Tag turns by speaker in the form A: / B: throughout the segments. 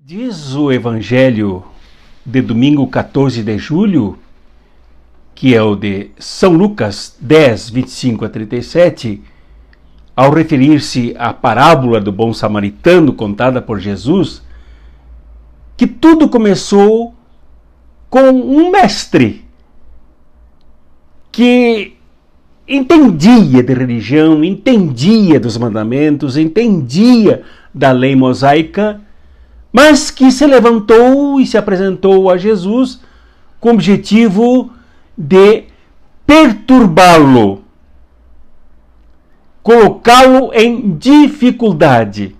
A: Diz o Evangelho de domingo 14 de julho, que é o de São Lucas 10, 25 a 37, ao referir-se à parábola do bom samaritano contada por Jesus, que tudo começou com um mestre que entendia de religião, entendia dos mandamentos, entendia da lei mosaica, mas que se levantou e se apresentou a Jesus com o objetivo de perturbá-lo, colocá-lo em dificuldade.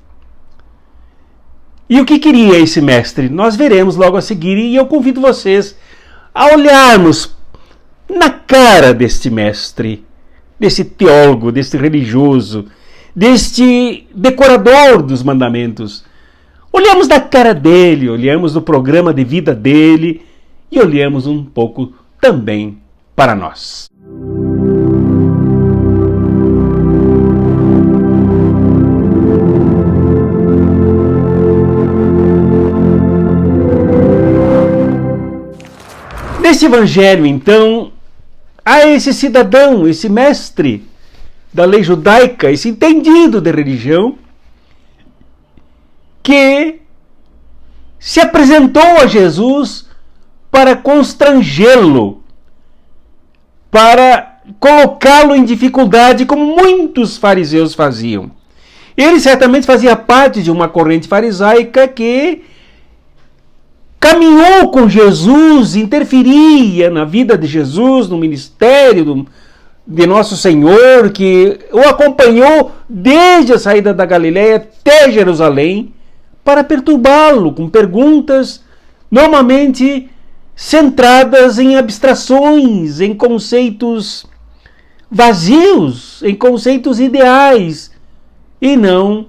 A: E o que queria esse mestre? Nós veremos logo a seguir, e eu convido vocês a olharmos na cara deste mestre, desse teólogo, deste religioso, deste decorador dos mandamentos. Olhamos na cara dele, olhamos no programa de vida dele e olhamos um pouco também para nós. Nesse evangelho, então, há esse cidadão, esse mestre da lei judaica, esse entendido de religião, que se apresentou a Jesus para constrangê-lo, para colocá-lo em dificuldade, como muitos fariseus faziam. Ele certamente fazia parte de uma corrente farisaica que caminhou com Jesus, interferia na vida de Jesus, no ministério de Nosso Senhor, que o acompanhou desde a saída da Galileia até Jerusalém, para perturbá-lo com perguntas normalmente centradas em abstrações, em conceitos vazios, em conceitos ideais, e não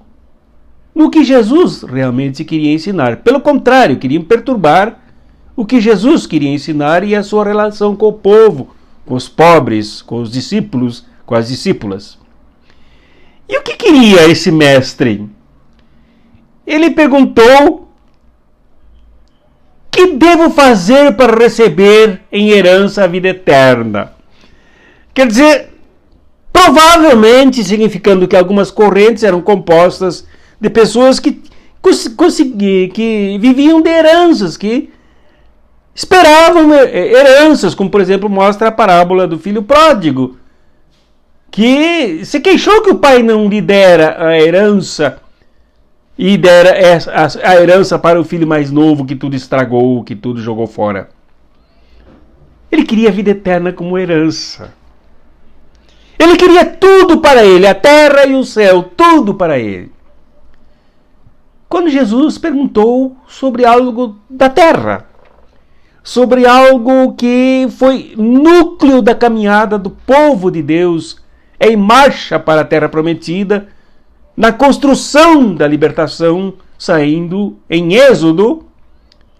A: no que Jesus realmente queria ensinar. Pelo contrário, queriam perturbar o que Jesus queria ensinar e a sua relação com o povo, com os pobres, com os discípulos, com as discípulas. E o que queria esse mestre? Ele perguntou: que devo fazer para receber em herança a vida eterna? Quer dizer, provavelmente significando que algumas correntes eram compostas de pessoas que viviam de heranças, que esperavam heranças, como por exemplo mostra a parábola do filho pródigo, que se queixou que o pai não lhe dera a herança e dera a herança para o filho mais novo, que tudo estragou, que tudo jogou fora. Ele queria a vida eterna como herança. Ele queria tudo para ele, a terra e o céu, tudo para ele. Quando Jesus perguntou sobre algo da terra, sobre algo que foi núcleo da caminhada do povo de Deus em marcha para a terra prometida, na construção da libertação, saindo em êxodo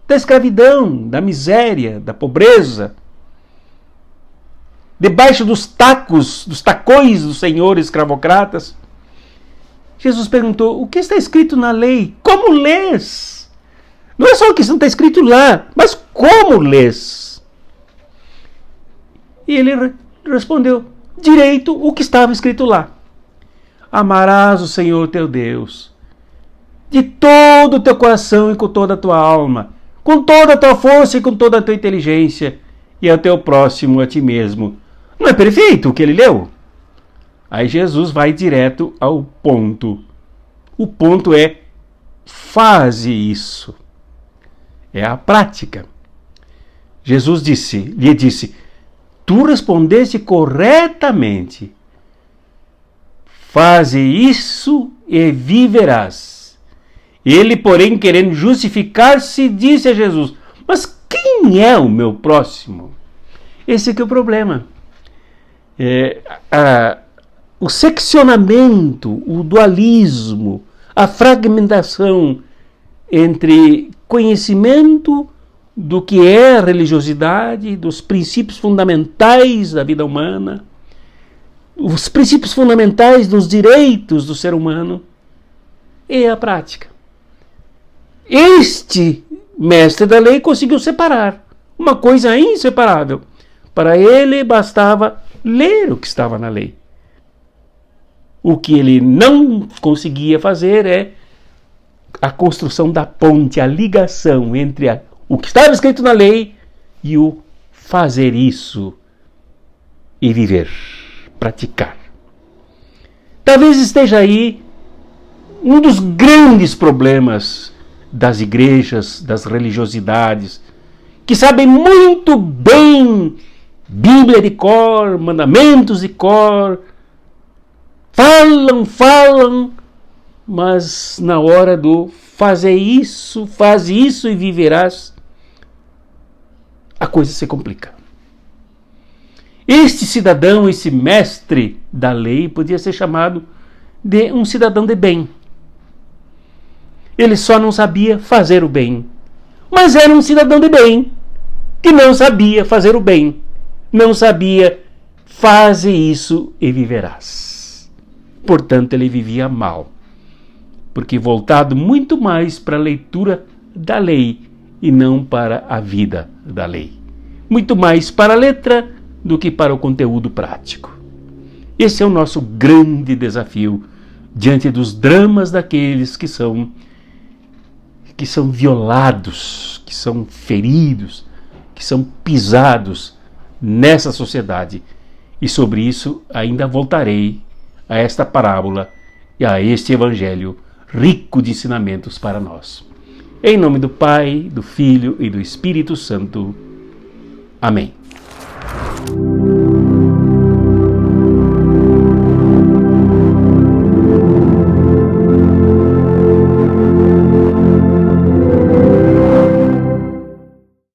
A: da escravidão, da miséria, da pobreza, debaixo dos tacões dos senhores escravocratas. Jesus perguntou: o que está escrito na lei? Como lês? Não é só o que está escrito lá, mas como lês? E ele respondeu: direito o que estava escrito lá. Amarás o Senhor teu Deus de todo o teu coração e com toda a tua alma, com toda a tua força e com toda a tua inteligência, e ao teu próximo a ti mesmo. Não é perfeito o que ele leu? Aí Jesus vai direto ao ponto. O ponto é: faze isso. É a prática. Jesus lhe disse: tu respondeste corretamente. Faze isso e viverás. Ele, porém, querendo justificar-se, disse a Jesus: mas quem é o meu próximo? Esse que é o problema. O seccionamento, o dualismo, a fragmentação entre conhecimento do que é a religiosidade, dos princípios fundamentais da vida humana, os princípios fundamentais dos direitos do ser humano, e a prática. Este mestre da lei conseguiu separar uma coisa inseparável. Para ele bastava ler o que estava na lei. O que ele não conseguia fazer é a construção da ponte, a ligação entre o que estava escrito na lei e o fazer isso e viver, praticar. Talvez esteja aí um dos grandes problemas das igrejas, das religiosidades, que sabem muito bem Bíblia de cor, mandamentos de cor, falam, mas na hora do faz isso e viverás, a coisa se complica. Este cidadão, esse mestre da lei, podia ser chamado de um cidadão de bem. Ele só não sabia fazer o bem, mas era um cidadão de bem, que não sabia fazer o bem, não sabia faze isso e viverás. Portanto, ele vivia mal, porque voltado muito mais para a leitura da lei e não para a vida da lei. Muito mais para a letra do que para o conteúdo prático. Esse é o nosso grande desafio diante dos dramas daqueles que são violados, que são feridos, que são pisados nessa sociedade. E sobre isso ainda voltarei a esta parábola e a este evangelho rico de ensinamentos para nós. Em nome do Pai, do Filho e do Espírito Santo. Amém.